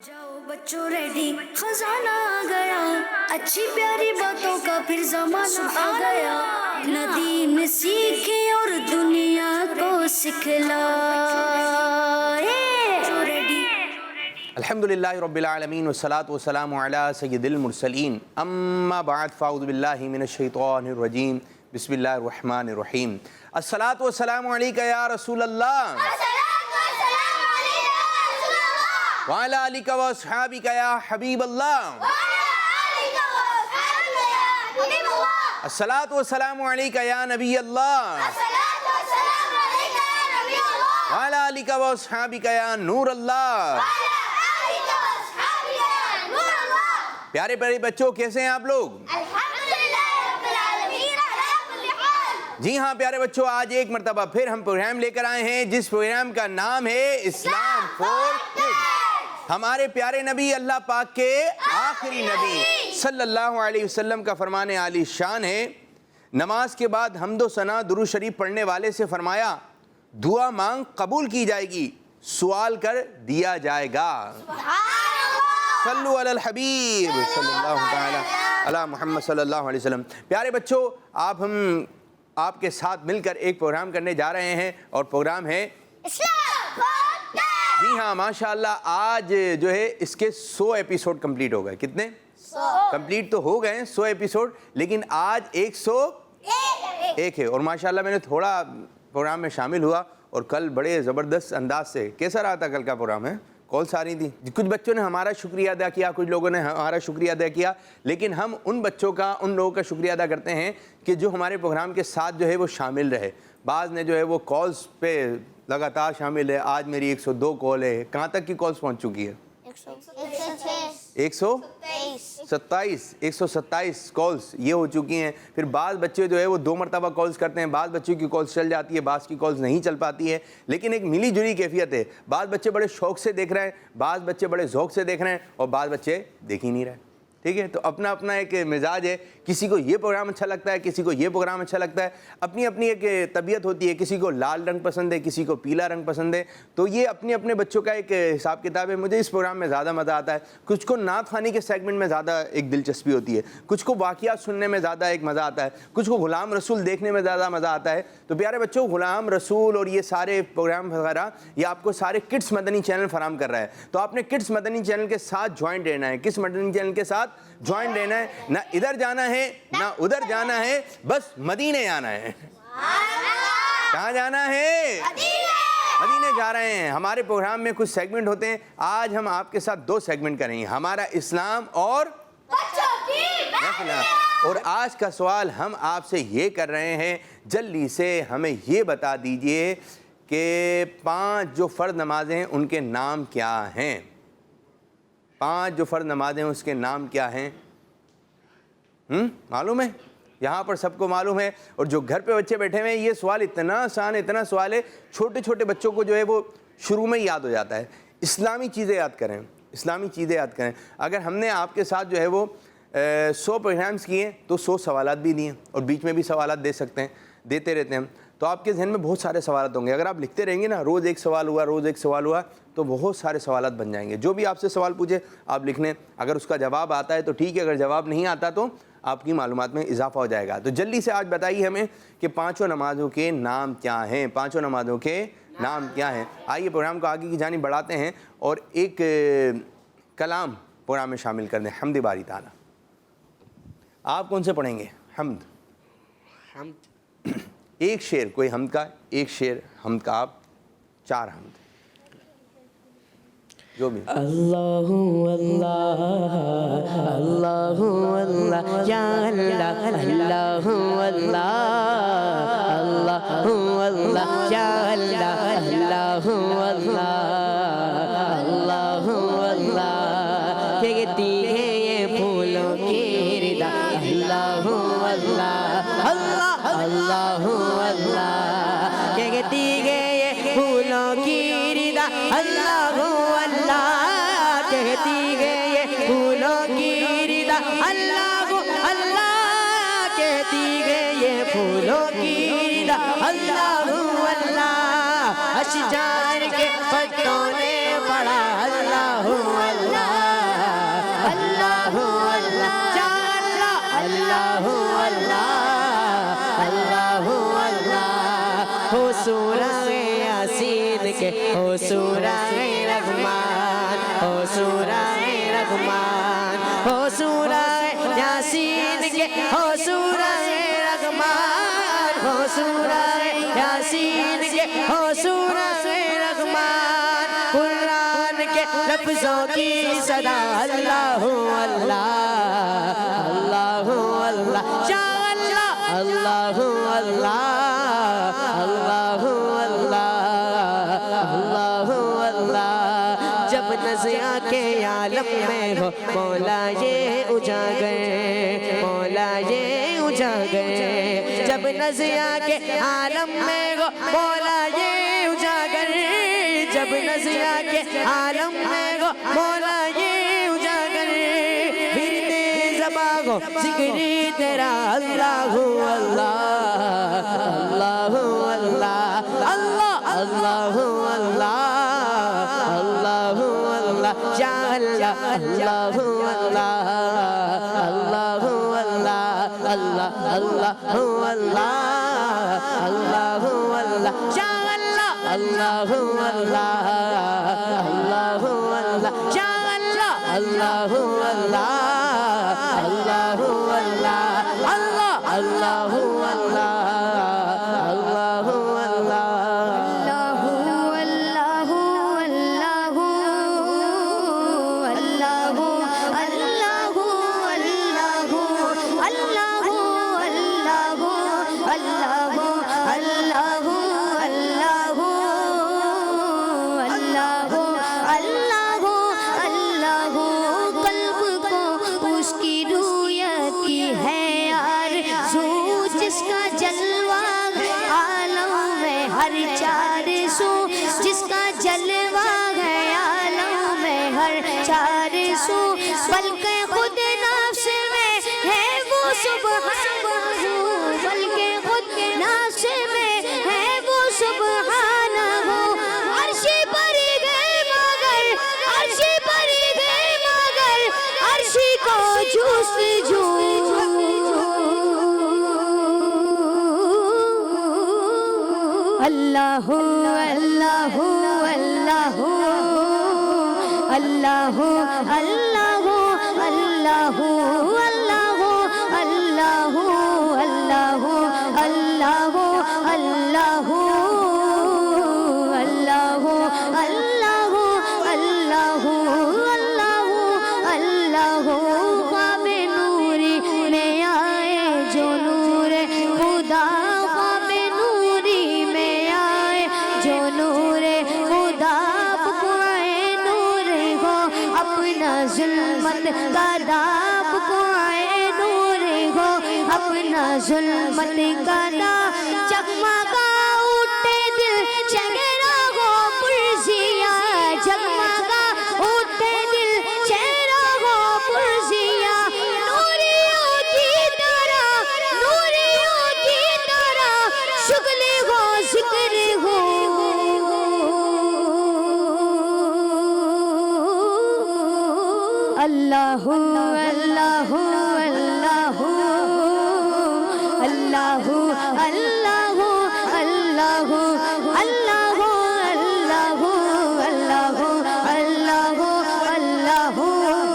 جاؤ بچوں ریڈی خزانہ آ گیا، اچھی پیاری باتوں کا پھر زمانہ آ گیا، ندیم سیکھے اور دنیا کو سکھلائے۔ الحمدللہ رب العالمین والصلاة والسلام علی سید المرسلین، اما بعد فاعوذ باللہ من الشیطان الرجیم، بسم اللہ الرحمن الرحیم۔ الصلاة والسلام علیکہ یا رسول اللہ، وعلی آلکہ واصحابکہ یا حبیب اللہ، الصلاة والسلام علیکہ یا نبی اللہ، وعلی آلکہ واصحابکہ یا نور اللہ۔ پیارے پیارے بچوں، کیسے ہیں آپ لوگ؟ جی ہاں پیارے بچوں، آج ایک مرتبہ پھر ہم پروگرام لے کر آئے ہیں جس پروگرام کا نام ہے اسلام فور کڈز۔ ہمارے پیارے نبی، اللہ پاک کے آخری نبی صلی اللہ علیہ وسلم کا فرمان عالی شان ہے، نماز کے بعد حمد و ثنا درود شریف پڑھنے والے سے فرمایا دعا مانگ قبول کی جائے گی، سوال کر دیا جائے گا۔ صلو علی الحبیب صلی اللہ تعالی علی محمد صلی اللہ علیہ وسلم۔ پیارے بچوں، ہم آپ کے ساتھ مل کر ایک پروگرام کرنے جا رہے ہیں اور پروگرام ہے جی ہاں ماشاءاللہ، آج جو ہے اس کے 100 ایپیسوڈ کمپلیٹ ہو گئے۔ کتنے؟ 100 کمپلیٹ تو ہو گئے ہیں 100 ایپیسوڈ، لیکن آج 101 ہے۔ اور ماشاءاللہ میں نے تھوڑا پروگرام میں شامل ہوا اور کل بڑے زبردست انداز سے، کیسا رہا تھا کل کا پروگرام ہے؟ کالس آ رہی تھی، کچھ بچوں نے ہمارا شکریہ ادا کیا، کچھ لوگوں نے ہمارا شکریہ ادا کیا، لیکن ہم ان بچوں کا، ان لوگوں کا شکریہ ادا کرتے ہیں کہ جو ہمارے پروگرام کے ساتھ جو ہے وہ شامل رہے۔ بعض نے جو ہے وہ کالس پہ لگاتار شامل ہے۔ آج میری 102 کال ہے۔ کہاں تک کی کالس پہنچ چکی ہے؟ 127 کالس یہ ہو چکی ہیں۔ پھر بعض بچے جو ہے وہ 2 مرتبہ کالس کرتے ہیں، بعض بچوں کی کالس چل جاتی ہے، بعض کی کالس نہیں چل پاتی ہے، لیکن ایک ملی جلی کیفیت ہے۔ بعض بچے بڑے شوق سے دیکھ رہے ہیں، بعض بچے بڑے ذوق سے دیکھ رہے ہیں، اور بعض بچے دیکھ ہی نہیں رہے۔ ٹھیک ہے، تو اپنا اپنا ایک مزاج ہے، کسی کو یہ پروگرام اچھا لگتا ہے، کسی کو یہ پروگرام اچھا لگتا ہے، اپنی اپنی ایک طبیعت ہوتی ہے، کسی کو لال رنگ پسند ہے، کسی کو پیلا رنگ پسند ہے، تو یہ اپنے اپنے بچوں کا ایک حساب کتاب ہے۔ مجھے اس پروگرام میں زیادہ مزہ آتا ہے، کچھ کو نعت خوانی کے سیگمنٹ میں زیادہ ایک دلچسپی ہوتی ہے، کچھ کو واقعات سننے میں زیادہ ایک مزہ آتا ہے، کچھ کو غلام رسول دیکھنے میں زیادہ مزہ آتا ہے۔ تو پیارے بچوں، غلام رسول اور یہ سارے پروگرام وغیرہ یہ آپ کو سارے کڈس مدنی چینل فراہم کر رہا ہے، تو آپ نے کڈس مدنی چینل کے ساتھ جوائنٹ رہنا ہے۔ کس مدنی چینل کے ساتھ جوائنٹ رہنا ہے؟ نہ ادھر جانا ہے نہ ادھر جانا ہے، بس مدینے آنا ہے۔ کہاں جانا ہے؟ مدینے جا رہے ہیں۔ ہمارے پروگرام میں کچھ سیگمنٹ ہوتے ہیں، آج ہم آپ کے ساتھ 2 سیگمنٹ کریں گے، ہمارا اسلام اور اور آج کا سوال ہم آپ سے یہ کر رہے ہیں، جلدی سے ہمیں یہ بتا دیجئے کہ 5 جو فرض نمازیں ہیں ان کے نام کیا ہیں؟ 5 جو فرض نمازیں ہیں اس کے نام کیا ہیں؟ معلوم ہے؟ یہاں پر سب کو معلوم ہے، اور جو گھر پہ بچے بیٹھے ہوئے ہیں یہ سوال اتنا آسان ہے، اتنا سوال ہے، چھوٹے چھوٹے بچوں کو جو ہے وہ شروع میں یاد ہو جاتا ہے۔ اسلامی چیزیں یاد کریں، اسلامی چیزیں یاد کریں۔ اگر ہم نے آپ کے ساتھ جو ہے وہ 100 پروگرامز کیے تو 100 سوالات بھی دیے، اور بیچ میں بھی سوالات دے سکتے ہیں، دیتے رہتے ہیں، تو آپ کے ذہن میں بہت سارے سوالات ہوں گے۔ اگر آپ لکھتے رہیں گے نا، روز ایک سوال ہوا، روز ایک سوال ہوا، تو بہت سارے سوالات بن جائیں گے۔ جو بھی آپ سے سوال پوچھے آپ لکھ لیں، اگر اس کا جواب آتا ہے تو ٹھیک ہے، اگر جواب نہیں آتا تو آپ کی معلومات میں اضافہ ہو جائے گا۔ تو جلدی سے آج بتائیے ہمیں کہ 5 نمازوں کے نام کیا ہیں؟ 5 نمازوں کے نام کیا ہیں؟ آئیے پروگرام کو آگے کی جانب بڑھاتے ہیں اور ایک کلام پروگرام میں شامل کر دیں، حمد باری تعالیٰ۔ آپ کون سے پڑھیں گے؟ حمد۔ ایک شعر کوئی حمد کا، ایک شعر حمد کا، آپ 4 حمد جو بھی۔ اللہ اللہ اللہ اللہ یا اللہ اللہ اللہ اللہ اللہ یا اللہ اللہ اللہ اللہ اللہ کہتی ہے یہ پھولوں کی ردا اللہ اللہ اللہ اللہ اللہ کہتی ہے یہ پھولوں کی ردا اللہ کہتی ہے یہ پھولوں کی ردا اللہ اللہ کہتی ہے یہ پھولوں کی ردا اللہ اللہ اشجار کے پتوں نے پڑا اللہ اللہ اللہ اللہ اللہ اللہ ہو سورہ یاسین کے ہو سورہ رحمان ہو سورہ رحمان ہو سورہ یاسین کے ہو سورہ رحمان ہو سورہ یاسین کے ہو سورہ رحمان قرآن کے لفظوں کی صدا اللہ اللہ اللہ اللہ یا اللہ اللہ اللہ اللہ اللہ اللہ اللہ جب نزیہ کے عالم میں ہو مولا یہ اجاگر مولا یہ اجاگر جب نزیہ کے عالم میں ہو مولا یہ اجاگر جب نزیہ کے عالم میں ہو مولا یہ اجاگر ورد زباں ہو ذکری تیرا اللہ اللہ اللہ اللہ اللہ اللہ اللہ اللہ یا اللہ اللہ اللہ اللہ اللہ اللہ اللہ اللہ اللہ یا اللہ اللہ اللہ اللہ اللہ یا اللہ اللہ اللہ اللہ اللہ اللہ اللہ اللہ جس کا جلوہ ہے عالم میں ہر چار سو بلکہ خود نفس میں ہے وہ سبحان بلکہ خود نفس میں ہے وہ سبحان عرش پر گئے مگر عرش پر گئے مگر عرش کو جستجو اللہ اللہ اللہ اللہ اللہ اللہ اللہ اللہ اللہ اللہ اللہ اللہ اللہ اللہ خواب نوری میں آئے جو نور خدا خواب نوری میں آئے جو نور خدا پکائے نور ہو اپنا ظلمت کا داغ پکائے نور ہو اپنا ظلمت کا داغ چکمکا اٹھے دل چہرہ ہو پرزیا چکمکا اٹھے دل چہرہ ہو پرزیا نوریوں کی طرح نوریوں کی طرح شکل ہو ذکر ہو اللہ اللہ اللہ اللہ اللہ اللہ اللہ اللہ اللہ اللہ اللہ اللہ اللہ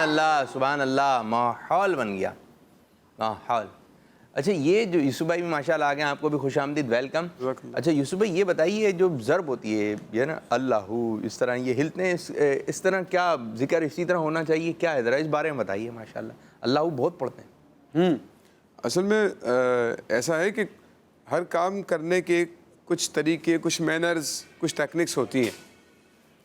اللہ سبحان اللہ ماحول بن گیا ماحول اچھا یہ جو یوسف بھائی بھی ماشاءاللہ آ گئے ہیں، آپ کو بھی خوش آمدید، ویلکم۔ اچھا یوسف بھائی یہ بتائیے جو ضرب ہوتی ہے یہ نا اللہ اس طرح یہ ہلتے ہیں، اس طرح کیا ذکر اسی طرح ہونا چاہیے، کیا ہے ذرا اس بارے میں بتائیے؟ ماشاءاللہ اللہ بہت پڑھتے ہیں۔ اصل میں ایسا ہے کہ ہر کام کرنے کے کچھ طریقے، کچھ مینرز، کچھ ٹیکنکس ہوتی ہیں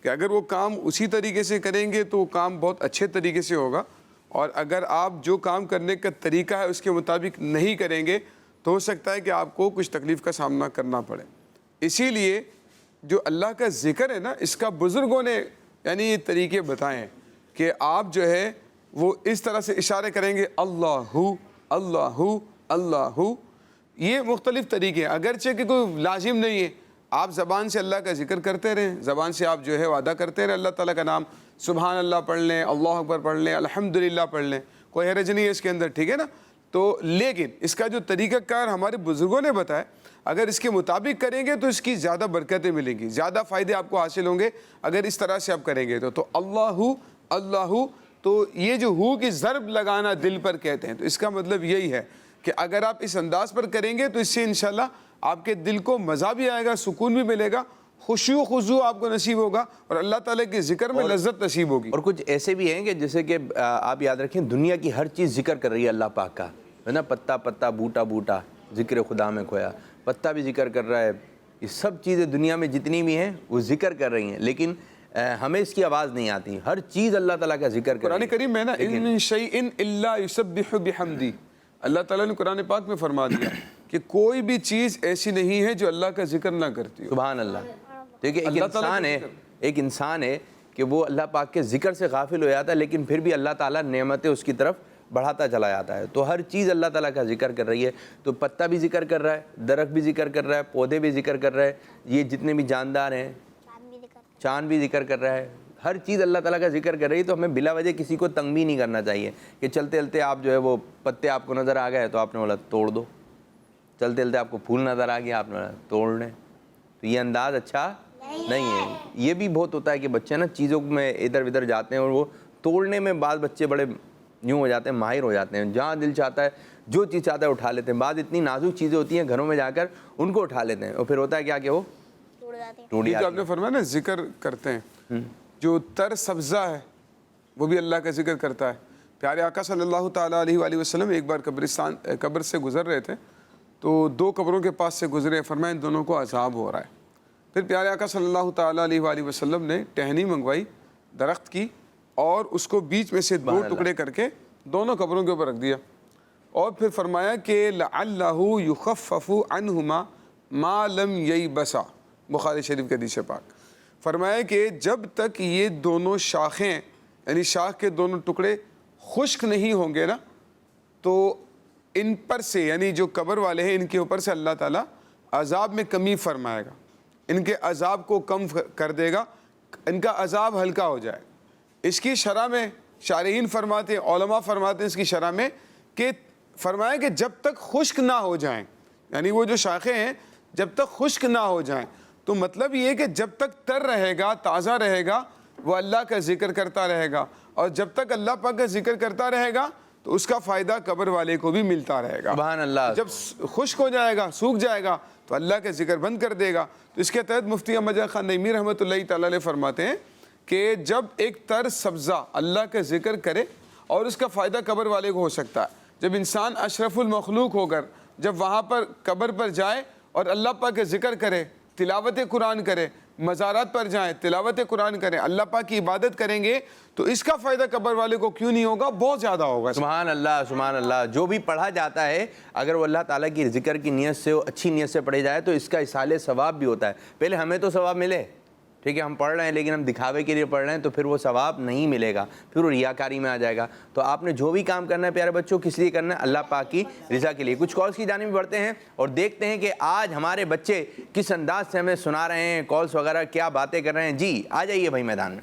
کہ اگر وہ کام اسی طریقے سے کریں گے تو وہ کام بہت اچھے طریقے سے ہوگا، اور اگر آپ جو کام کرنے کا طریقہ ہے اس کے مطابق نہیں کریں گے تو ہو سکتا ہے کہ آپ کو کچھ تکلیف کا سامنا کرنا پڑے۔ اسی لیے جو اللہ کا ذکر ہے نا، اس کا بزرگوں نے یعنی یہ طریقے بتائے ہیں کہ آپ جو ہے وہ اس طرح سے اشارے کریں گے اللہ اللہ اللہ، یہ مختلف طریقے ہیں، اگرچہ کہ کوئی لازم نہیں ہے، آپ زبان سے اللہ کا ذکر کرتے رہیں، زبان سے آپ جو ہے وعدہ کرتے رہیں اللہ تعالیٰ کا نام، سبحان اللہ پڑھ لیں، اللہ اکبر پڑھ لیں، الحمدللہ پڑھ لیں، کوئی حرج نہیں ہے اس کے اندر، ٹھیک ہے نا؟ تو لیکن اس کا جو طریقہ کار ہمارے بزرگوں نے بتایا، اگر اس کے مطابق کریں گے تو اس کی زیادہ برکتیں ملیں گی، زیادہ فائدے آپ کو حاصل ہوں گے اگر اس طرح سے آپ کریں گے تو اللہ اللہ، تو یہ جو ہو کی ضرب لگانا دل پر کہتے ہیں، تو اس کا مطلب یہی ہے کہ اگر آپ اس انداز پر کریں گے تو اس سے انشاءاللہ آپ کے دل کو مزہ بھی آئے گا، سکون بھی ملے گا، خشوع و خضوع آپ کو نصیب ہوگا، اور اللہ تعالیٰ کے ذکر میں لذت نصیب ہوگی۔ اور کچھ ایسے بھی ہیں کہ جیسے کہ آپ یاد رکھیں دنیا کی ہر چیز ذکر کر رہی ہے اللہ پاک کا، ہے نا؟ پتا پتا بوٹا بوٹا ذکر خدا میں کھویا، پتا بھی ذکر کر رہا ہے، یہ سب چیزیں دنیا میں جتنی بھی ہیں وہ ذکر کر رہی ہیں، لیکن ہمیں اس کی آواز نہیں آتی، ہر چیز اللہ تعالیٰ کا ذکر کر رہی ہے۔ قرآن کریم میں نا ان من شیء الا یسبح بحمدہ، اللہ تعالیٰ نے قرآن پاک میں فرما دیا کہ کوئی بھی چیز ایسی نہیں ہے جو اللہ کا ذکر نہ کرتی ہو۔ سبحان اللہ۔ دیکھیں ایک انسان ہے کہ وہ اللہ پاک کے ذکر سے غافل ہو جاتا ہے، لیکن پھر بھی اللہ تعالیٰ نعمتیں اس کی طرف بڑھاتا چلا جاتا ہے، تو ہر چیز اللہ تعالیٰ کا ذکر کر رہی ہے، تو پتا بھی ذکر کر رہا ہے، درخت بھی ذکر کر رہا ہے، پودے بھی ذکر کر رہا ہے، یہ جتنے بھی جاندار ہیں، چاند بھی ذکر کر رہا ہے، ہر چیز اللہ تعالیٰ کا ذکر کر رہی ہے، تو ہمیں بلا وجہ کسی کو تنگ بھی نہیں کرنا چاہیے کہ چلتے چلتے آپ جو ہے وہ پتے آپ کو نظر آ گئے تو آپ نے بولا توڑ دو، چلتے چلتے آپ کو پھول نظر آ گیا آپ نے بولا توڑ لیں، تو یہ انداز اچھا نہیں ہے۔ یہ بھی بہت ہوتا ہے کہ بچے نا چیزوں میں ادھر ادھر جاتے ہیں اور وہ توڑنے میں بعض بچے بڑے یوں ہو جاتے ہیں، ماہر ہو جاتے ہیں، جہاں دل چاہتا ہے جو چیز چاہتا ہے اٹھا لیتے ہیں، بعض اتنی نازک چیزیں ہوتی ہیں گھروں میں جا کر ان کو اٹھا لیتے ہیں، اور پھر ہوتا ہے کیا کہ وہ ٹوٹ جو جاتی آپ نے فرمایا نا ذکر کرتے ہیں، جو تر سبزہ ہے وہ بھی اللہ کا ذکر کرتا ہے۔ پیارے آقا صلی اللہ تعالیٰ علیہ وآلہ وسلم ایک بار قبر سے گزر رہے تھے، تو دو قبروں کے پاس سے گزرے، فرمایا ان دونوں کو عذاب ہو رہا ہے۔ پھر پیارے آقا صلی اللہ تعالیٰ علیہ وآلہ وسلم نے ٹہنی منگوائی درخت کی، اور اس کو بیچ میں سے دو ٹکڑے کر کے دونوں قبروں کے اوپر رکھ دیا، اور پھر فرمایا کہ لعلہ یخفف عنہما ما لم ییبسا، بخاری شریف کے حدیث پاک، فرمایا کہ جب تک یہ دونوں شاخیں یعنی شاخ کے دونوں ٹکڑے خشک نہیں ہوں گے نا، تو ان پر سے یعنی جو قبر والے ہیں ان کے اوپر سے اللہ تعالیٰ عذاب میں کمی فرمائے گا، ان کے عذاب کو کم کر دے گا، ان کا عذاب ہلکا ہو جائے۔ اس کی شرح میں شارحین فرماتے ہیں، علماء فرماتے ہیں اس کی شرح میں کہ فرمایا کہ جب تک خشک نہ ہو جائیں، یعنی وہ جو شاخیں ہیں جب تک خشک نہ ہو جائیں، تو مطلب یہ کہ جب تک تر رہے گا، تازہ رہے گا، وہ اللہ کا ذکر کرتا رہے گا، اور جب تک اللہ پاک کا ذکر کرتا رہے گا تو اس کا فائدہ قبر والے کو بھی ملتا رہے گا۔ سبحان اللہ۔ جب خشک ہو جائے گا، سوکھ جائے گا، تو اللہ کا ذکر بند کر دے گا۔ تو اس کے تحت مفتی احمد جان خان نعیمی رحمۃ اللہ تعالیٰ علیہ فرماتے ہیں کہ جب ایک تر سبزہ اللہ کا ذکر کرے اور اس کا فائدہ قبر والے کو ہو سکتا ہے، جب انسان اشرف المخلوق ہو کر جب وہاں پر قبر پر جائے اور اللہ پاک کا ذکر کرے، تلاوت قرآن کرے، مزارات پر جائیں تلاوت قرآن کریں، اللہ پاک کی عبادت کریں گے، تو اس کا فائدہ قبر والے کو کیوں نہیں ہوگا؟ بہت زیادہ ہوگا۔ سبحان اللہ سبحان اللہ۔ جو بھی پڑھا جاتا ہے اگر وہ اللہ تعالیٰ کی ذکر کی نیت سے اچھی نیت سے پڑھے جائے تو اس کا اصالِ ثواب بھی ہوتا ہے۔ پہلے ہمیں تو ثواب ملے، ٹھیک ہے، ہم پڑھ رہے ہیں لیکن ہم دکھاوے کے لیے پڑھ رہے ہیں تو پھر وہ ثواب نہیں ملے گا، پھر وہ ریاکاری میں آ جائے گا۔ تو آپ نے جو بھی کام کرنا ہے پیارے بچوں کس لیے کرنا ہے؟ اللہ پاک کی رضا کے لیے۔ کچھ کالس کی جانب بڑھتے ہیں اور دیکھتے ہیں کہ آج ہمارے بچے کس انداز سے ہمیں سنا رہے ہیں، کالس وغیرہ کیا باتیں کر رہے ہیں۔ جی آ جائیے بھائی میدان میں۔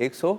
100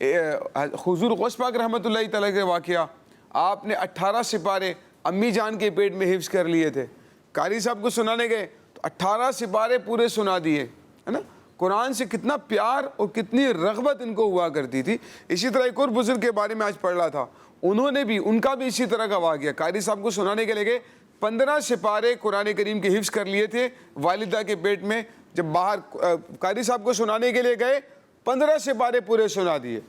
حضور غوث پاک رحمۃ اللہ تعالیٰ کے واقعہ، آپ نے 18 سپارے امی جان کے پیٹ میں حفظ کر لیے تھے، قاری صاحب کو سنانے گئے تو 18 سپارے پورے سنا دیے، ہے نا. قرآن سے کتنا پیار اور کتنی رغبت ان کو ہوا کرتی تھی. اسی طرح ایک اور بزرگ کے بارے میں آج پڑھ رہا تھا، انہوں نے بھی، ان کا بھی اسی طرح کا واقعہ، قاری صاحب کو سنانے کے لیے گئے، 15 سپارے قرآن کریم کے حفظ کر لیے تھے والدہ کے پیٹ میں. جب باہر قاری صاحب کو سنانے کے لیے گئے 15 سپارے پورے سنا دیے.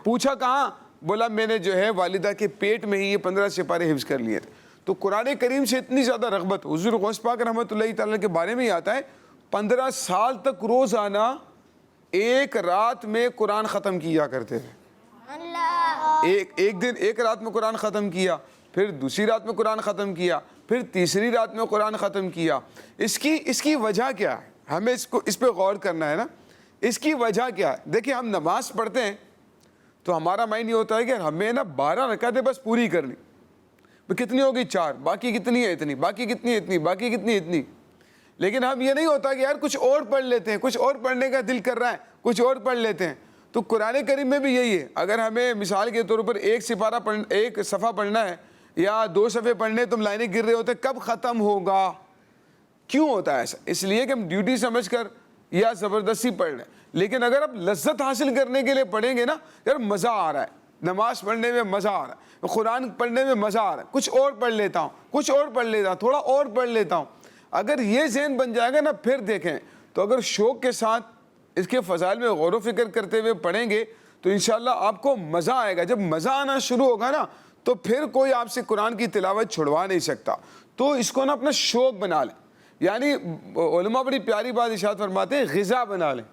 پوچھا کہاں؟ بولا میں نے جو ہے والدہ کے پیٹ میں ہی یہ 15 سپارے حفظ کر لیے تھے. تو قرآن کریم سے اتنی زیادہ رغبت. حضور غوث پاک رحمۃ اللہ تعالیٰ کے بارے میں ہی آتا ہے 15 سال تک روزانہ ایک رات میں قرآن ختم کیا کرتے تھے. ایک دن ایک رات میں قرآن ختم کیا، پھر دوسری رات میں قرآن ختم کیا، پھر تیسری رات میں قرآن ختم کیا. اس کی وجہ کیا ہے؟ ہمیں اس پہ غور کرنا ہے نا. اس کی وجہ کیا ہے؟ دیکھیں ہم نماز پڑھتے ہیں تو ہمارا مائنڈ یہ ہوتا ہے کہ ہمیں نا 12 رکعتیں بس پوری کرنی. کتنی ہوگی؟ 4. باقی کتنی ہے؟ اتنی. باقی کتنی ہے؟ اتنی. باقی کتنی؟ اتنی. لیکن ہم یہ نہیں ہوتا کہ یار کچھ اور پڑھ لیتے ہیں، کچھ اور پڑھنے کا دل کر رہا ہے، کچھ اور پڑھ لیتے ہیں. تو قرآن کریم میں بھی یہی ہے. اگر ہمیں مثال کے طور پر ایک صفحہ پڑھنا ہے یا 2 صفحے پڑھنے، تم لائنیں گر رہے ہوتے، کب ختم ہوگا؟ کیوں ہوتا ہے ایسا؟ اس لیے کہ ہم ڈیوٹی سمجھ کر یا زبردستی پڑھ رہے ہیں. لیکن اگر آپ لذت حاصل کرنے کے لیے پڑھیں گے نا، یار مزہ آ رہا ہے، نماز پڑھنے میں مزہ آ رہا ہے، قرآن پڑھنے میں مزہ آ رہا ہے، کچھ اور پڑھ لیتا ہوں، کچھ اور پڑھ لیتا ہوں، تھوڑا اور پڑھ لیتا ہوں. اگر یہ ذہن بن جائے گا نا، پھر دیکھیں تو اگر شوق کے ساتھ اس کے فضائل میں غور و فکر کرتے ہوئے پڑھیں گے تو انشاءاللہ آپ کو مزہ آئے گا. جب مزہ آنا شروع ہوگا نا تو پھر کوئی آپ سے قرآن کی تلاوت چھڑوا نہیں سکتا. تو اس کو نا اپنا شوق بنا لیں. یعنی علماء بڑی پیاری بات ارشاد فرماتے ہیں، غذا بنا لیں،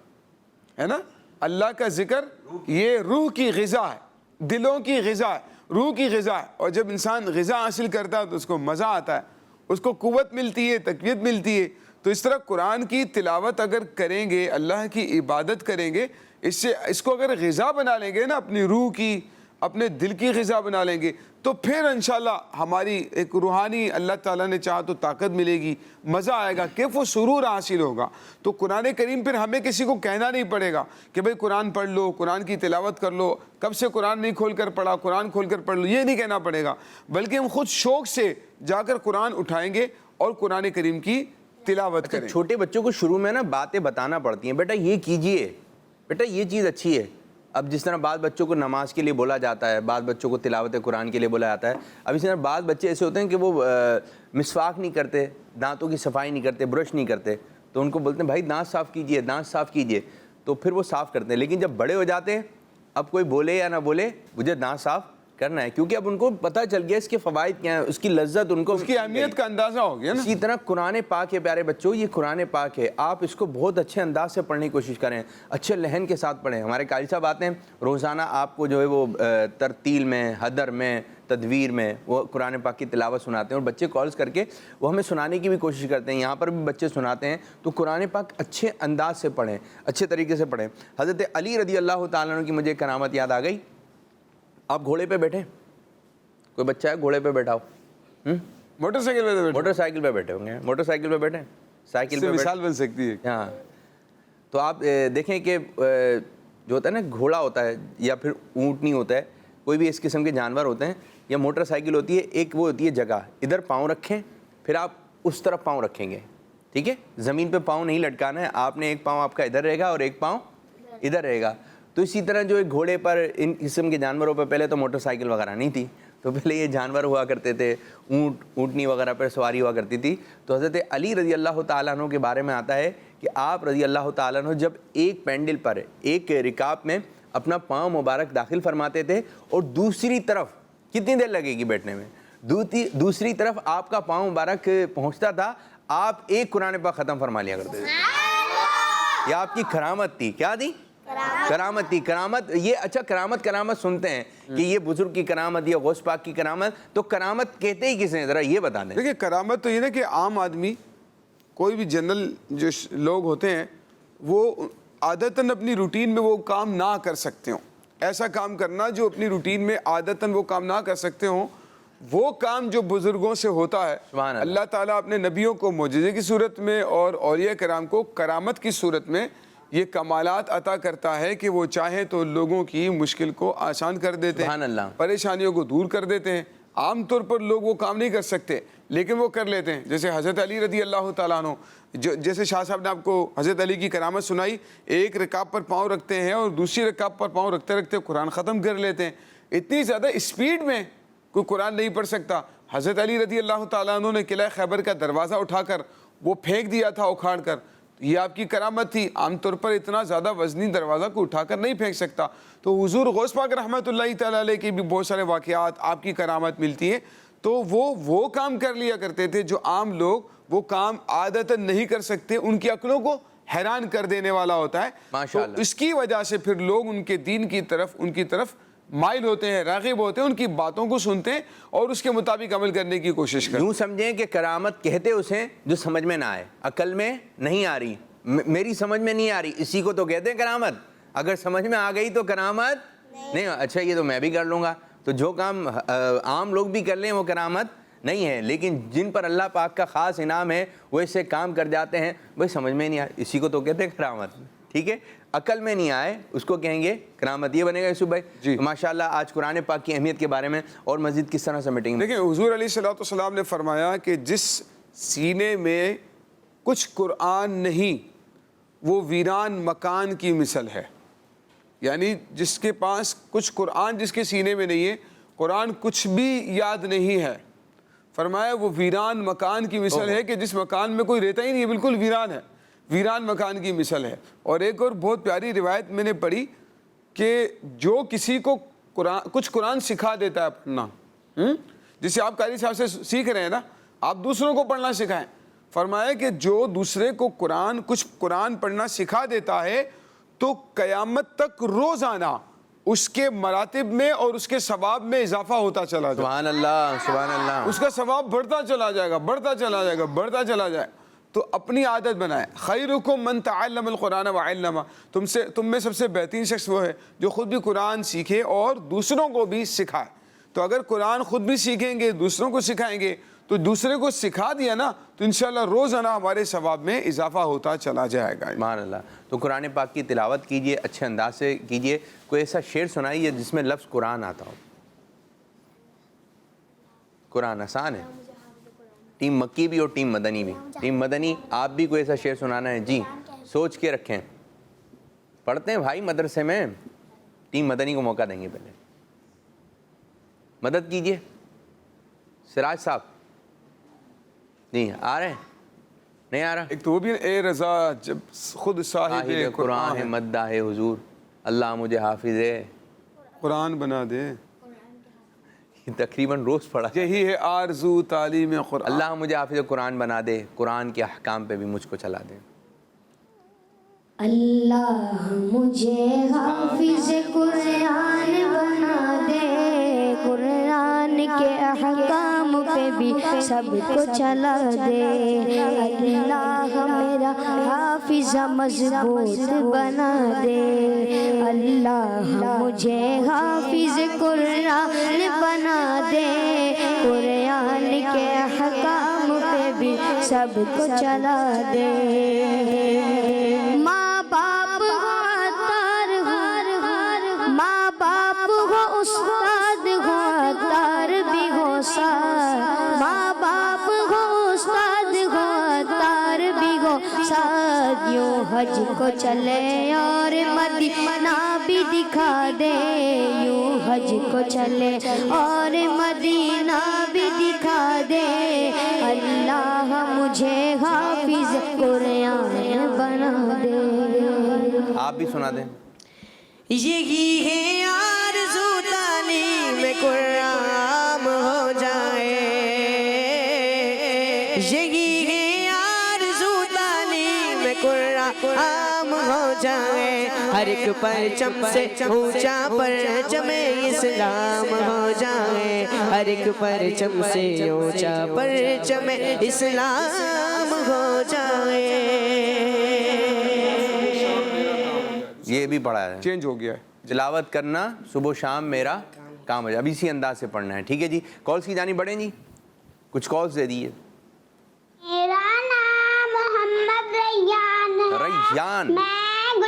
ہے نا. اللہ کا ذکر یہ روح کی غذا ہے، دلوں کی غذا ہے، روح کی غذا ہے. اور جب انسان غذا حاصل کرتا ہے تو اس کو مزہ آتا ہے، اس کو قوت ملتی ہے، تقویت ملتی ہے. تو اس طرح قرآن کی تلاوت اگر کریں گے، اللہ کی عبادت کریں گے، اس کو اگر غذا بنا لیں گے نا، اپنی روح کی، اپنے دل کی غذا بنا لیں گے، تو پھر انشاءاللہ ہماری ایک روحانی اللہ تعالیٰ نے چاہا تو طاقت ملے گی، مزہ آئے گا، کیف و سرور حاصل ہوگا. تو قرآن کریم پھر ہمیں کسی کو کہنا نہیں پڑے گا کہ بھئی قرآن پڑھ لو، قرآن کی تلاوت کر لو، کب سے قرآن نہیں کھول کر پڑھا، قرآن کھول کر پڑھ لو، یہ نہیں کہنا پڑے گا. بلکہ ہم خود شوق سے جا کر قرآن اٹھائیں گے اور قرآن کریم کی تلاوت کریں. چھوٹے بچوں کو شروع میں نا باتیں بتانا پڑتی ہیں، بیٹا یہ کیجئے، بیٹا یہ چیز اچھی ہے. اب جس طرح بعض بچوں کو نماز کے لیے بولا جاتا ہے، بعض بچوں کو تلاوت قرآن کے لیے بولا جاتا ہے. اب اس طرح بعض بچے ایسے ہوتے ہیں کہ وہ مسواک نہیں کرتے، دانتوں کی صفائی نہیں کرتے، برش نہیں کرتے، تو ان کو بولتے ہیں بھائی دانت صاف کیجئے، دانت صاف کیجئے. تو پھر وہ صاف کرتے ہیں. لیکن جب بڑے ہو جاتے ہیں، اب کوئی بولے یا نہ بولے، مجھے دانت صاف کرنا ہے، کیونکہ اب ان کو پتہ چل گیا اس کے فوائد کیا ہیں، اس کی لذت ان کو، اس کی اہمیت کا اندازہ ہو گیا نا. اسی طرح قرآن پاک ہے پیارے بچوں، یہ قرآن پاک ہے، آپ اس کو بہت اچھے انداز سے پڑھنے کی کوشش کریں، اچھے لہن کے ساتھ پڑھیں. ہمارے قاری صاحب آتے ہیں روزانہ، آپ کو جو ہے وہ ترتیل میں، حدر میں، تدویر میں وہ قرآن پاک کی تلاوت سناتے ہیں. اور بچے کالز کر کے وہ ہمیں سنانے کی بھی کوشش کرتے ہیں، یہاں پر بھی بچے سناتے ہیں. تو قرآن پاک اچھے انداز سے پڑھیں، اچھے طریقے سے پڑھیں. حضرت علی رضی اللہ تعالیٰ عنہ کی مجھے کرامت یاد آ گئی. آپ گھوڑے پہ بیٹھے، کوئی بچہ ہے گھوڑے پہ بیٹھا ہو، موٹر سائیکل پہ بیٹھے، موٹر سائیکل پہ بیٹھے ہوں گے، موٹر سائیکل پہ بیٹھے، سائیکل پہ مثال بن سکتی ہے. ہاں. تو آپ دیکھیں کہ جو ہوتا ہے نا گھوڑا ہوتا ہے یا پھر اونٹنی ہوتا ہے، کوئی بھی اس قسم کے جانور ہوتے ہیں، یا موٹر سائیکل ہوتی ہے، ایک وہ ہوتی ہے جگہ، ادھر پاؤں رکھیں، پھر آپ اس طرف پاؤں رکھیں گے، ٹھیک ہے. زمین پہ پاؤں نہیں لٹکانا ہے، آپ نے ایک پاؤں آپ کا ادھر رہے گا اور ایک پاؤں ادھر رہے گا. تو اسی طرح جو ایک گھوڑے پر، ان قسم کے جانوروں پہ پہلے تو موٹر سائیکل وغیرہ نہیں تھی، تو پہلے یہ جانور ہوا کرتے تھے، اونٹنی وغیرہ پر سواری ہوا کرتی تھی. تو حضرت علی رضی اللہ تعالیٰ عنہ کے بارے میں آتا ہے کہ آپ رضی اللہ تعالیٰ عنہ جب ایک پینڈل پر، ایک رکاب میں اپنا پاؤں مبارک داخل فرماتے تھے، اور دوسری طرف کتنی دیر لگے گی بیٹھنے میں، دوسری طرف آپ کا پاؤں مبارک پہنچتا تھا، آپ ایک قرآن پاک ختم فرما لیا کرتے تھے. یہ آپ کی کرامت تھی. کیا تھی؟ کرامت تھی. کرامت یہ، اچھا کرامت سنتے ہیں کہ یہ بزرگ کی کرامت یا غوث پاک کی کرامت، تو کرامت کہتے ہی کسے ہیں، ذرا یہ بتا دیں. دیکھیں کرامت تو یہ نا کہ عام آدمی، کوئی بھی جنرل جو لوگ ہوتے ہیں، وہ عادتاً اپنی روٹین میں وہ کام نہ کر سکتے ہوں. ایسا کام کرنا جو اپنی روٹین میں عادتاً وہ کام نہ کر سکتے ہوں، وہ کام جو بزرگوں سے ہوتا ہے، اللہ تعالیٰ اپنے نبیوں کو معجزے کی صورت میں اور اولیاء کرام کو کرامت کی صورت میں یہ کمالات عطا کرتا ہے کہ وہ چاہے تو لوگوں کی مشکل کو آسان کر دیتے سبحان اللہ، ہیں، پریشانیوں کو دور کر دیتے ہیں۔ عام طور پر لوگ وہ کام نہیں کر سکتے لیکن وہ کر لیتے ہیں، جیسے حضرت علی رضی اللہ تعالیٰ عنہ، جیسے شاہ صاحب نے آپ کو حضرت علی کی کرامت سنائی، ایک رکعت پر پاؤں رکھتے ہیں اور دوسری رکعت پر پاؤں رکھتے رکھتے قرآن ختم کر لیتے ہیں۔ اتنی زیادہ اسپیڈ میں کوئی قرآن نہیں پڑھ سکتا۔ حضرت علی رضی اللہ تعالیٰ عنہ نے قلعہ خیبر کا دروازہ اٹھا کر وہ پھینک دیا تھا اکھاڑ کر، یہ آپ کی کرامت تھی۔ عام طور پر اتنا زیادہ وزنی دروازہ کو اٹھا کر نہیں پھینک سکتا، تو حضور غوث پاک رحمۃ اللہ تعالیٰ علیہ کی بھی بہت سارے واقعات آپ کی کرامت ملتی ہیں، تو وہ کام کر لیا کرتے تھے جو عام لوگ وہ کام عادتاً نہیں کر سکتے، ان کی عقلوں کو حیران کر دینے والا ہوتا ہے۔ ماشاءاللہ۔ تو اس کی وجہ سے پھر لوگ ان کے دین کی طرف ان کی طرف مائل ہوتے ہیں، راغب ہوتے ہیں، ان کی باتوں کو سنتے ہیں اور اس کے مطابق عمل کرنے کی کوشش کرتے ہیں۔ یوں سمجھیں کہ کرامت کہتے اسے جو سمجھ میں نہ آئے، عقل میں نہیں آ رہی، میری سمجھ میں نہیں آ رہی، اسی کو تو کہتے ہیں کرامت۔ اگر سمجھ میں آ گئی تو کرامت نہیں، اچھا یہ تو میں بھی کر لوں گا، تو جو کام عام لوگ بھی کر لیں وہ کرامت نہیں ہے، لیکن جن پر اللہ پاک کا خاص انعام ہے وہ اس سے کام کر جاتے ہیں، وہی سمجھ میں نہیں آئے، اسی کو تو کہتے ہیں کرامت۔ ٹھیک ہے، عقل میں نہیں آئے اس کو کہیں گے کرامت، یہ بنے گا یوسف بھائی جی۔ ماشاءاللہ آج قرآن پاک کی اہمیت کے بارے میں اور مزید کس طرح سمیٹیں گے؟ دیکھیں حضور علیہ الصلوۃ والسلام نے فرمایا کہ جس سینے میں کچھ قرآن نہیں وہ ویران مکان کی مثل ہے، یعنی جس کے پاس کچھ قرآن جس کے سینے میں نہیں ہے، قرآن کچھ بھی یاد نہیں ہے، فرمایا وہ ویران مکان کی مثل ہے کہ جس مکان میں کوئی رہتا ہی نہیں ہے، بالکل ویران ہے، ویران مکان کی مثل ہے۔ اور ایک اور بہت پیاری روایت میں نے پڑھی کہ جو کسی کو کچھ قرآن سکھا دیتا ہے پڑھنا، جسے آپ قاری صاحب سے سیکھ رہے ہیں نا، آپ دوسروں کو پڑھنا سکھائیں، فرمایا کہ جو دوسرے کو کچھ قرآن پڑھنا سکھا دیتا ہے تو قیامت تک روزانہ اس کے مراتب میں اور اس کے ثواب میں اضافہ ہوتا چلا جائے، سبحان اللہ، سبحان اللہ۔ اس کا ثواب بڑھتا چلا جائے گا، بڑھتا چلا جائے گا، بڑھتا چلا جائے۔ تو اپنی عادت بنائیں، خیرکم من تعلم القرآن وعلمہ، تم میں سب سے بہترین شخص وہ ہے جو خود بھی قرآن سیکھے اور دوسروں کو بھی سکھائے۔ تو اگر قرآن خود بھی سیکھیں گے، دوسروں کو سکھائیں گے، تو دوسرے کو سکھا دیا نا تو انشاءاللہ روزانہ ہمارے ثواب میں اضافہ ہوتا چلا جائے گا۔ سبحان اللہ۔ تو قرآن پاک کی تلاوت کیجئے، اچھے انداز سے کیجئے، کوئی ایسا شعر سنائیے جس میں لفظ قرآن آتا ہو۔ قرآن آسان ہے، ٹیم مکی بھی اور ٹیم مدنی بھی۔ ٹیم مدنی آپ بھی کوئی ایسا شعر سنانا ہے؟ جی سوچ کے رکھیں، پڑھتے ہیں بھائی مدرسے میں۔ ٹیم مدنی کو موقع دیں گے، پہلے مدد کیجئے۔ سراج صاحب جی آ رہے ہیں؟ نہیں آ رہا؟ ایک تو وہ بھی اے رضا جب خود صاحب قرآن ہے، مدہ ہے حضور، اللہ مجھے حافظ قرآن بنا دے، تقریباً روز پڑھا۔ یہی ہے آرزو تعلیم قرآن، اللہ مجھے حافظ قرآن بنا دے، قرآن کے احکام پہ بھی مجھ کو چلا دے۔ اللہ مجھے حافظ قرآن بنا دے، قرآن کے احکام پہ بھی سب کو چلا دے، اللہ میرا حافظ مضبوط بنا دے، اللہ مجھے حافظ قرآن بنا دے، قرآن کے احکام پہ بھی سب کو چلا دے۔ ماں باپ عطار ہو، ماں باپ ہو، استاد ہو، عطار بھی ہو ساتھ، ماں باپ ہو، استاد ہو، عطار بھی ہو ساتھ، یوں حج کو چلے اور مدینہ بھی دکھا دے، یوں حج کو چلے اور مدینہ بھی دکھا دے، اللہ مجھے حافظ قرآن بنا دے۔ آپ بھی سنا دیں۔ یہی ہے آرزو تعلیم قرآن ہو جائے، یہی ہے آرزو تعلیم قرآن ہو جائے، ہر ایک پرچم سے اونچا پرچم اسلام ہو جائے، ہر ایک پرچم سے اونچا پرچم اسلام ہو جائے۔ یہ بھی پڑھا ہے، چینج ہو گیا ہے۔ تلاوت کرنا صبح و شام میرا کام ہو جائے، اب اسی انداز سے پڑھنا ہے۔ ٹھیک ہے جی، کالز کی جانب بڑھیں جی، کچھ کالز دے دیئے۔ میرا نام محمد ریان ہے، ریان، میں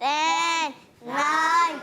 10, 9,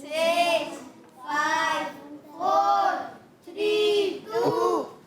6, 5, 4, 3, 2,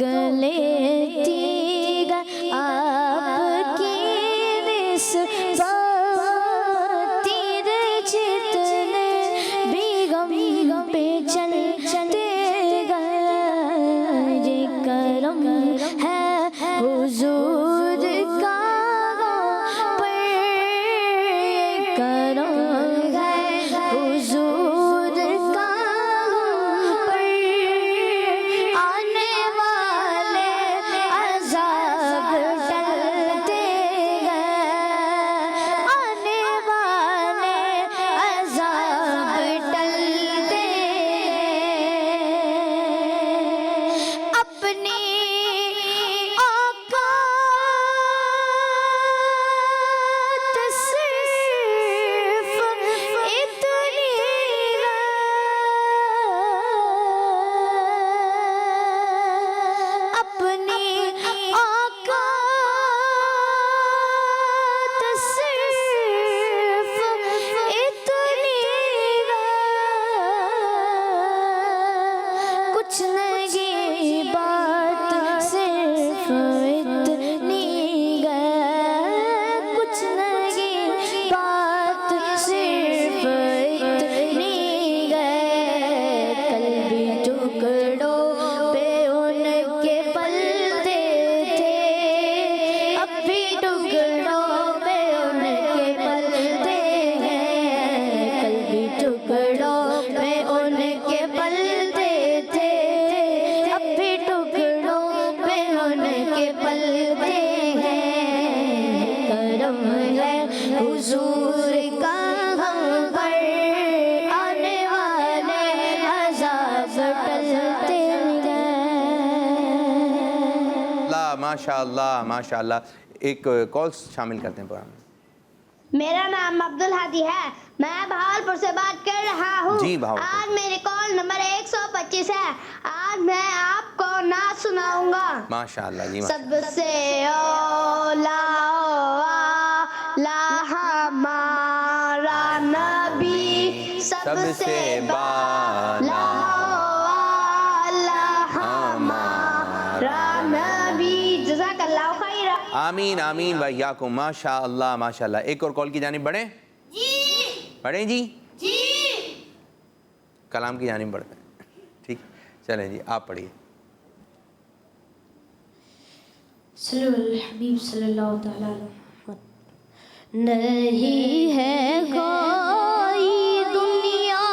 لیتی گئی آپ کی نسبت تیرے جتنے بھی غم پہ چلتے گئے یہ کرم ہے حضور کا پر یہ کرم ہے حضور کا پر آنے والے عذاب ٹلتے گئے آنے والے عذاب ٹلتے اپنی اوقات صرف اتنی اپنی اوقات صرف اتنی کچھ نہیں بات صرف اتنی کچھ نہیں بات صرف اتنی کل بھی ٹکڑوں پہ ان کے پلتے تھے اب بھی ٹکڑوں پہ ان کے پلتے ہیں کل بھی ٹکڑوں پہ ان کے پلتے تھے اب بھی ٹکڑوں پہ ان کے پلتے ہیں کرم ہے حضور کا ہم پر آنے والے عذاب ٹلتے گئے ماشاء اللہ ماشاء اللہ. ایک کالس شامل کرتے ہیں پروگرام میں. میرا نام عبدالحادی ہے، میں بہاولپور سے بات کر رہا ہوں. جی، بہاولپور. آج میری کال نمبر 125 ہے. آج میں آپ کو نعت سناؤں گا. ماشاء اللہ جی. سب سے اولا ہمارا نبی، سب سے بالا ہمارا نبی. جزاک اللہ خیر. آمین آمین وإیاکم. ماشاء اللہ ماشاء اللہ. ایک اور کال کی جانب بڑھیں. بڑھیں جی. کلام کی جانب بڑھتے ہیں. ٹھیک چلیں جی آپ پڑھیے. صلی اللہ الحبیب صلی اللہ تعالی علیہ وسلم. نہیں ہے کوئی دنیا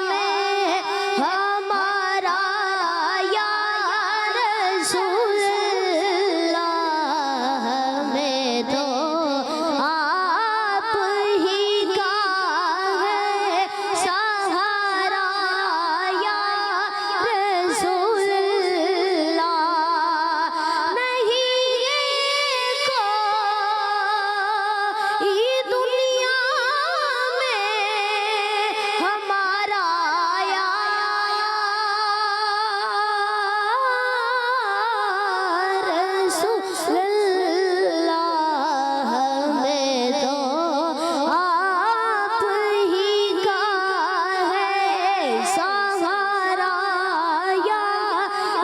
میں ہمارا یا رسول اللہ، ہمیں تو آپ ہی کا ہے سہارا یا رسول اللہ. نہیں کوئی دنیا میں ہمارا یا رسول اللہ، ہمیں تو آپ ہی کا ہے سہارا یا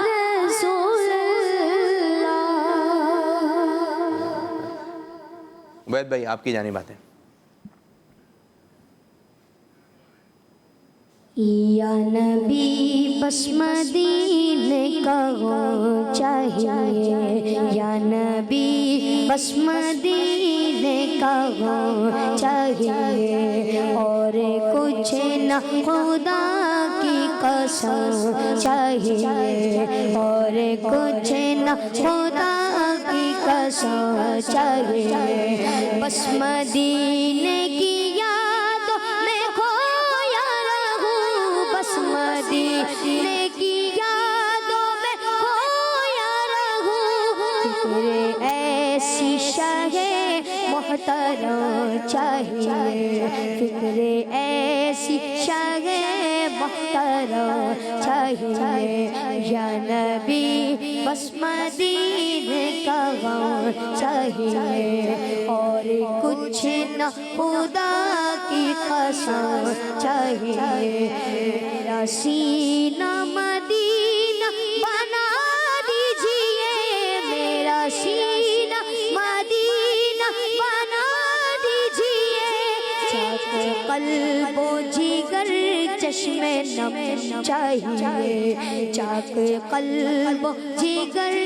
رسول اللہ. عبید بھائی آپ کی جانب آتے ہیں. یا نبی بس مدینے کا ہو چاہیے، یا نبی بس مدینے کا ہو چاہیے، اور کچھ نہ خدا کی قسم چاہیے، اور کچھ نہ خدا کی قسم چاہیے. بس مدینے کی یادوں میں کھویا رہوں، بس مدینے کی یادوں میں کھویا رہوں. فکر ایسی شاہ محترم چاہیے، فکر ایسی شاہ محترم چاہیے. یا نبی بس مدینے کا غم چاہیے، اور کچھ نہ خدا کی قسم چاہیے. میرا سینہ مدینہ بنا دیا قلب و جگر چشم نم چاہیے، چاک قلب و جگر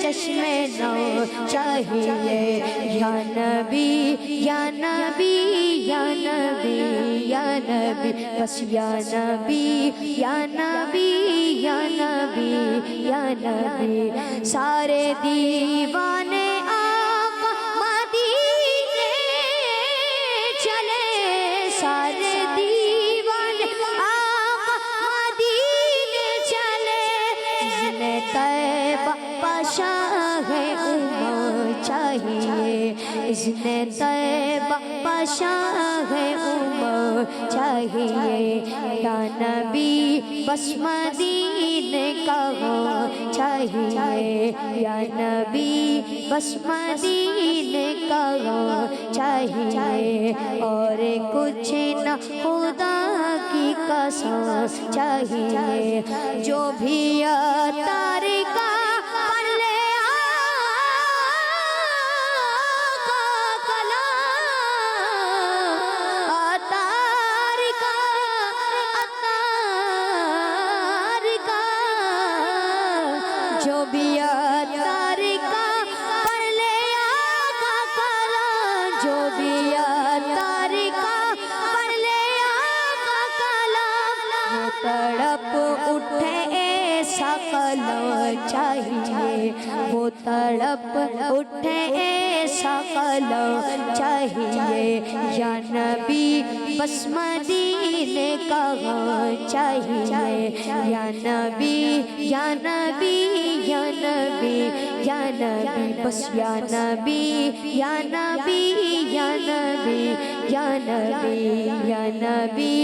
چشم نم چاہیے، یا نبی یا نبی یا نبی یا نبی، بس یا نبی یا نبی یا نبی یا نبی، سارے دیوانے آقا مدینے چلے، سارے دیوانے آقا مدینے چلے، جس نے طیبہ پاشا ہے عمر چاہیے، اس نے طیبہ پاشا ہے عمر چاہیے، یا نبی بس مدینے کا ہو چاہیے، یا نبی بس مدینے کا ہو چاہیے، اور کچھ نہ خدا کی قسم چاہیے، جو بھی تاریکہ پڑھ لے جو بھی تاریکہ پڑھ لے آقا کلام، جو بھی تاریکہ پڑھ لے آقا کلام، وہ تڑپ اٹھے ایسا قلم چاہیے، وہ تڑپ اٹھے ایسا قلم چاہیے، یا نبی بس مدینے کا غم چاہیے، یا نبی یا نبی یا نبی یا نبی، بس یا نبی یا نبی یا نبی یا نبی یا نبی،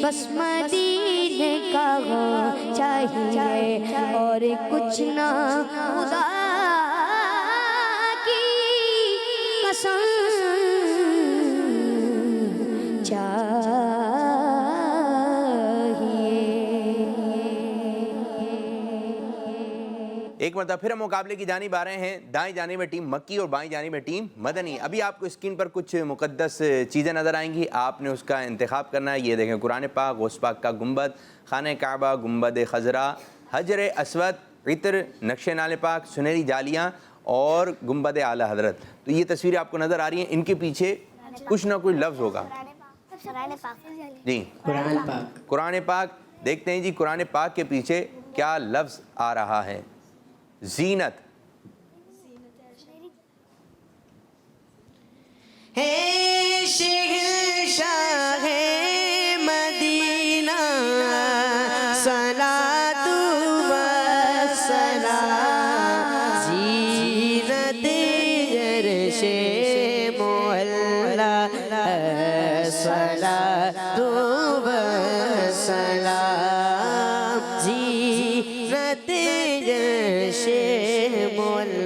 بس مدینے کا غم چاہیے، اور کچھ نہ خدا کی قسم ایک مرتبہ پھر ہم مقابلے کی جانب آ رہے ہیں، دائیں جانب میں ٹیم مکی اور بائیں جانب میں ٹیم مدنی۔ ابھی آپ کو اسکرین پر کچھ مقدس چیزیں نظر آئیں گی، آپ نے اس کا انتخاب کرنا ہے۔ یہ دیکھیں، قرآن پاک، غوث پاک کا گنبد، خانہ کعبہ، گنبد خضرا، حجر اسود، عطر، نقش نال پاک، سنہری جالیاں اور گنبد اعلیٰ حضرت۔ تو یہ تصویریں آپ کو نظر آ رہی ہیں، ان کے پیچھے کچھ نہ کچھ لفظ ہوگا۔ جی قرآن پاک دیکھتے ہیں جی، قرآن پاک کے پیچھے کیا لفظ آ رہا ہے؟ زینت، ہے شہنشاہ مدینہ، صلاۃ و سلام، زینت عرش معلی، صلاۃ و سلام، زینت عرش معلی،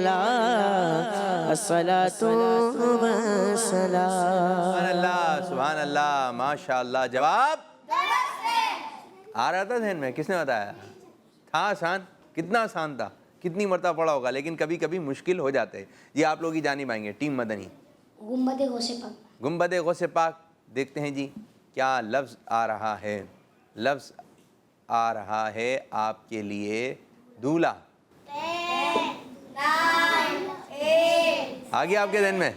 صلاۃ و سلام۔ سبحان اللہ سبحان اللہ، ماشاء اللہ۔ جواب آ رہا تھا ذہن میں؟ کس نے بتایا؟ تھا آسان؟ کتنا آسان تھا؟ کتنی مرتبہ پڑھا ہوگا، لیکن کبھی کبھی مشکل ہو جاتے ہیں۔ یہ آپ لوگ کی جانب آئیں گے، ٹیم مدنی۔ گنبد غوث پاک، گنبد غوث پاک، دیکھتے ہیں جی کیا لفظ آ رہا ہے۔ لفظ آ رہا ہے آپ کے لیے دولہا۔ آگے آپ کے ذہن میں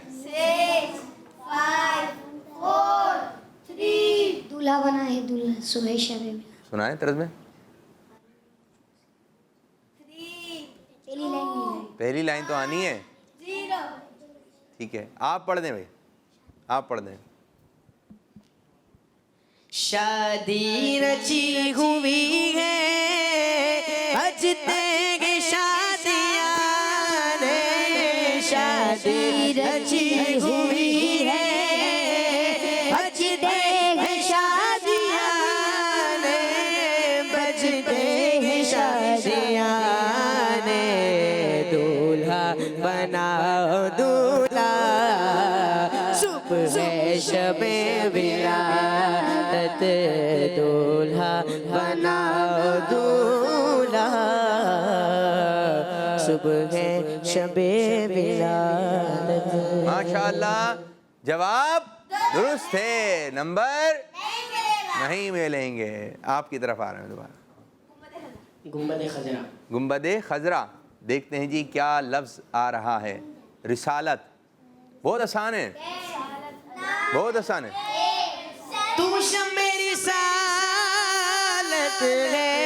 دولہا بنا ہے، دولہا صبح شب میں سنائیں طرز میں۔ پہلی لائن تو آنی ہے، ٹھیک ہے، آپ پڑھ دیں بھائی، آپ پڑھ دیں۔ شادی رچی ہوئی ہے، بجتے ہیں شادیاں، شادی رچی ہوئی ہے، بجتے ہیں شادیاں، بجتے ہیں شادیاں، دولہا بناؤ دولہا، صبح ہے شب ولادت، دولہا بناؤ دولہا، صبح ہے شب ولادت۔ ماشاءاللہ، جواب درست ہے۔ نمبر نہیں ملیں گے. آپ کی طرف آ رہے ہیں دوبارہ. گنبد خضرا. گنبد خضرا. دیکھتے ہیں جی کیا لفظ آ رہا ہے. رسالت. بہت آسان ہے, بہت آسان ہے. تو شمع رسالت ہے,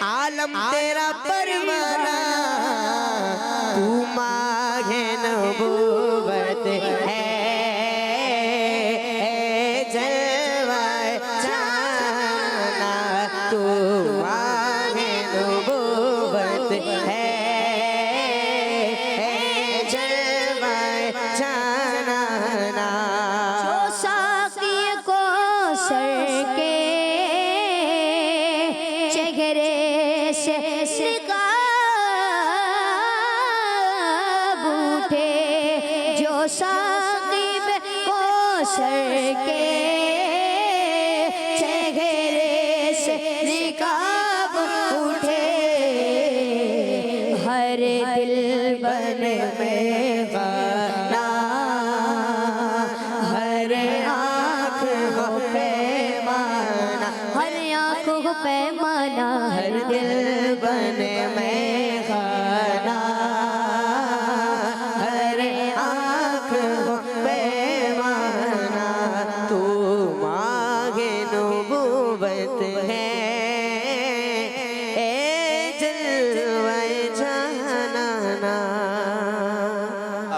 عالم تیرا پروانہ, تو ماہ نبوت ہے, جلوہ جانا تو ماہ نبوت ہے, جلوہ جانا. جو ساقی کو سر کے چہرے سے نقاب اٹھے, جو ساقی کو سر کے چہرے سے نقاب اٹھے, ہر دل بن میں غنا, ہر آنکھ ہو پیمانہ, ہر آنکھ ہو پیمانہ, ہر دل بن میں غنا, ہر آنکھ ہو پیمانہ, تو ماہ نبوت ہے, اے جلوہ جانانا.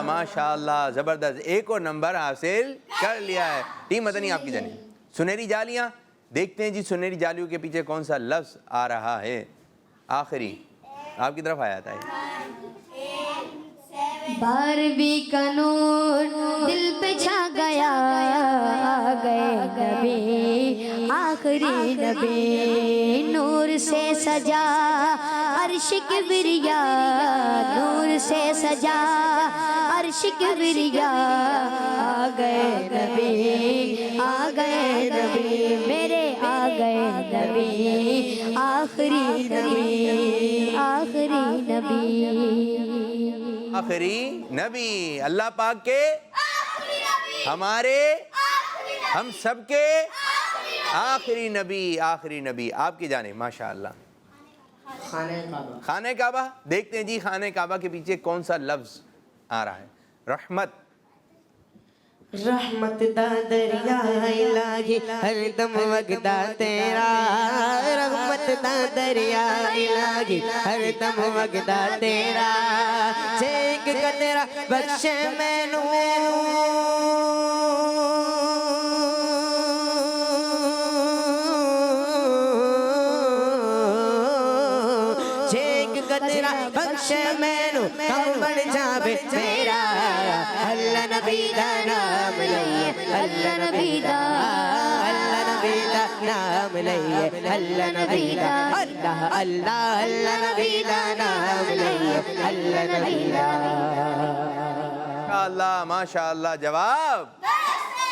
ماشاء اللہ زبردست. ایک اور نمبر حاصل کر لیا ہے. ٹیم مدنی آپ کی جانب. سنہری جالیاں. دیکھتے ہیں جی سنہری جالیوں کے پیچھے کون سا لفظ آ رہا ہے. آخری آپ کی طرف آیا تھا. بارہویں کا نور دل پہ چھا گیا, آ گئے نبی آخری نبی, نور سے سجا عرش کبریا, نور سے سجا عرش کبریا, آ گئے نبی, آ گئے نبی, میرے آ گئے نبی, آخری نبی, آخری نبی. آخری نبی اللہ پاک کے, ہمارے, ہم سب کے آخری نبی. آخری نبی آپ کی جانب. ماشاء اللہ. خانہ کعبہ. خانہ کعبہ. دیکھتے ہیں جی خانہ کعبہ کے پیچھے کون سا لفظ آ رہا ہے. رحمت. رحمت دا دریا الہی ہر دم وگدا تیرا, رحمت دا دریا الہی ہر دم وگدا تیرا, چیک قطرہ بخش مینوں, چیک قطرہ بخش مینوں, کم بڑھ جاوے میرا, اللہ نبی دا نام لئیے, اللہ نبی دا, اللہ نبی دا نام لئیے, اللہ نبی دا, اللہ اللہ اللہ نبی دا نام لئیے, اللہ نبی دا. ماشاء اللہ ماشاء اللہ. جواب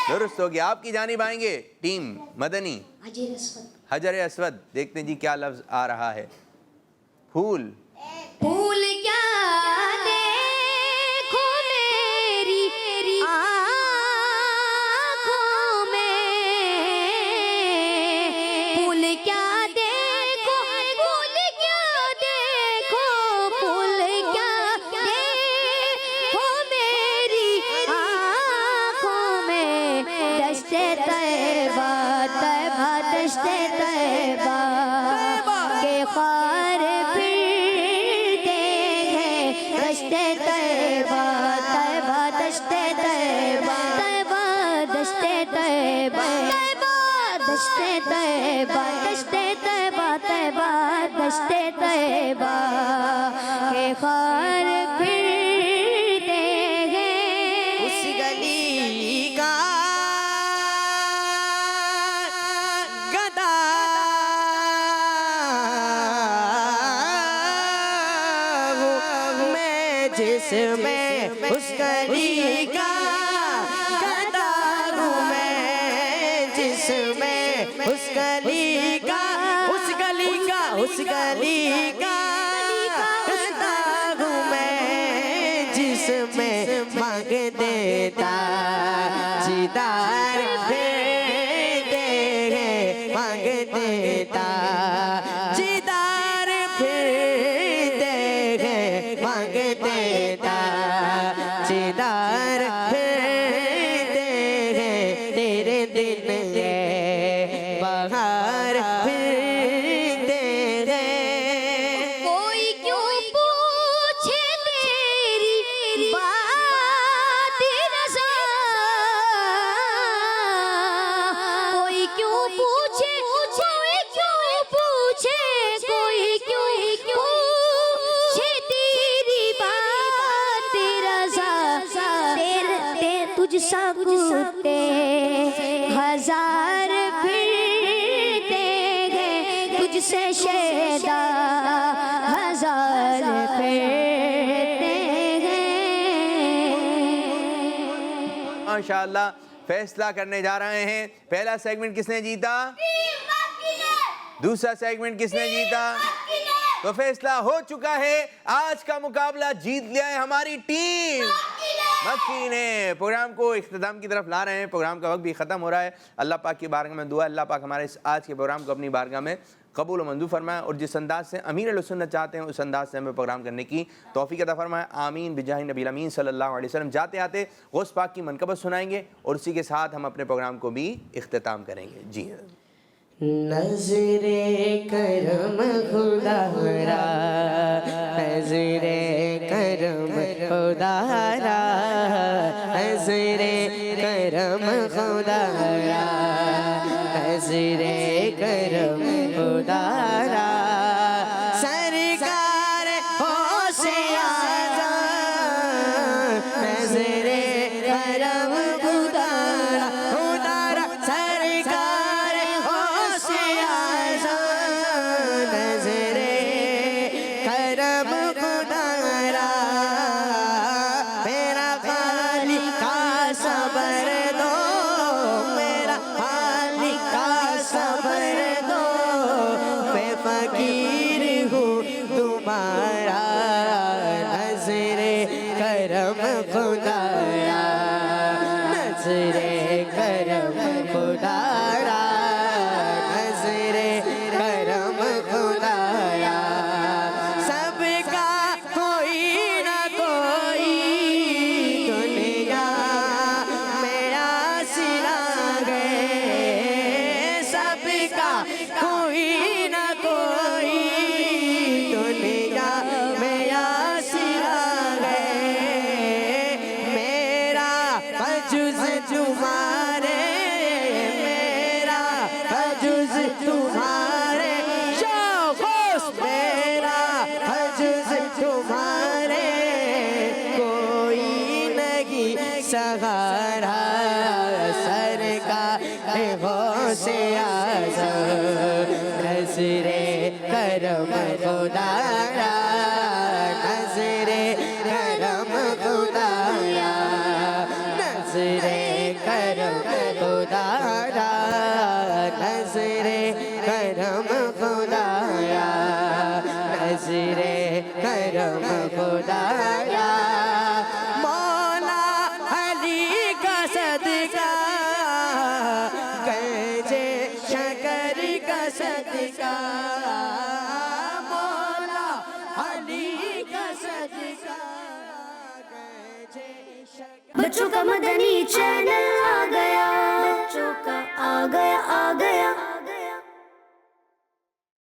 درست ہو گیا. آپ کی جانب آئیں گے ٹیم مدنی. حجر اسود. دیکھتے ہیں جی کیا لفظ آ رہا ہے. پھول. پھول کیا دیکھو میری آنکھوں میں, پھول کیا دیکھو, پھول کیا دیکھو, پھول کیا دیکھو میری آنکھوں میں, دشت طیبہ طیبہ دشت طیبہ کے خار پھرتے ہیں, دشت طیبہ طیبہ دشت طیبہ طیبہ دشت طیبہ طیبہ دشت طیبہ دشت طیبہ طیبہ دشت طیبہ کے خار پھرتے ہیں. اس گلی کا گدا ہوں میں, جس میں اس گلی کا گدا ہوں میں, جس میں اس گلی کا, اس گلی کا, اس گلی کا گدا ہوں میں, جس میں مانگ دیتا جدار تاجدار پھرتے ہیں تیرے دن ہے بہار پھرتے ہیں کوئی کیوں پوچھے تیری بات رضا کوئی کیوں پوچھے کوئی کیوں پوچھے کوئی کیوں پوچھے تیری بات رضا تجھ سا کتے ہزار پھرتے گئے تجھ سے شیدا ہزار پھرتے گئے ماشاءاللہ فیصلہ کرنے جا رہے ہیں. پہلا سیگمنٹ کس نے جیتا؟ دوسرا سیگمنٹ کس نے جیتا؟ تو فیصلہ ہو چکا ہے. آج کا مقابلہ جیت لیا ہے ہماری ٹیم مکی نے. پروگرام کو اختتام کی طرف لا رہے ہیں. پروگرام کا وقت بھی ختم ہو رہا ہے. اللہ پاک کی بارگاہ میں دعا ہے اللہ پاک ہمارے اس آج کے پروگرام کو اپنی بارگاہ میں قبول و منظور فرمائے اور جس انداز سے امیر اہل سنت چاہتے ہیں اس انداز سے ہمیں پروگرام کرنے کی توفیق عطا فرمائے. آمین بجاہ نبی الامین صلی اللہ علیہ وسلم. جاتے آتے غوث پاک کی منقبت سنائیں گے اور اسی کے ساتھ ہم اپنے پروگرام کو بھی اختتام کریں گے. جی نظر کرم خدا را نظر کرم خدا را نظر کرم خدا را نظر کرم خدا را سرکار غوث اعظم نظر کرم خدا را سرکار غوث اعظم نظر کرم خدا را میرا خالق کا صبر دو میرا خالق کا صبر دو میں فقیر ہوں تمہارا نظر کرم خدا را نظر کرم خدا را نظر کرم خدا را سب کا کوئی نہ کوئی دنیا میرا سلا گئے سب کا کوئی نہ کوئی دنیا میرا سلا گئے میرا بجز تمہارے میرا بجز تمہارے شوخوش میرا بجز تمہارے کوئی نہیں سہارا سرکار غوث اعظم نظر کرم خدا را نظر کرم خدا را نظر کرم خدا را نظر کرم خدا را نظر کرم خدا را مولا علی کا صدقہ گنجے شکر کا صدقہ مولا علی کا صدقہ گنجے شکر بچوں کا مدنی چینل آ گیا بچوں کا آ گیا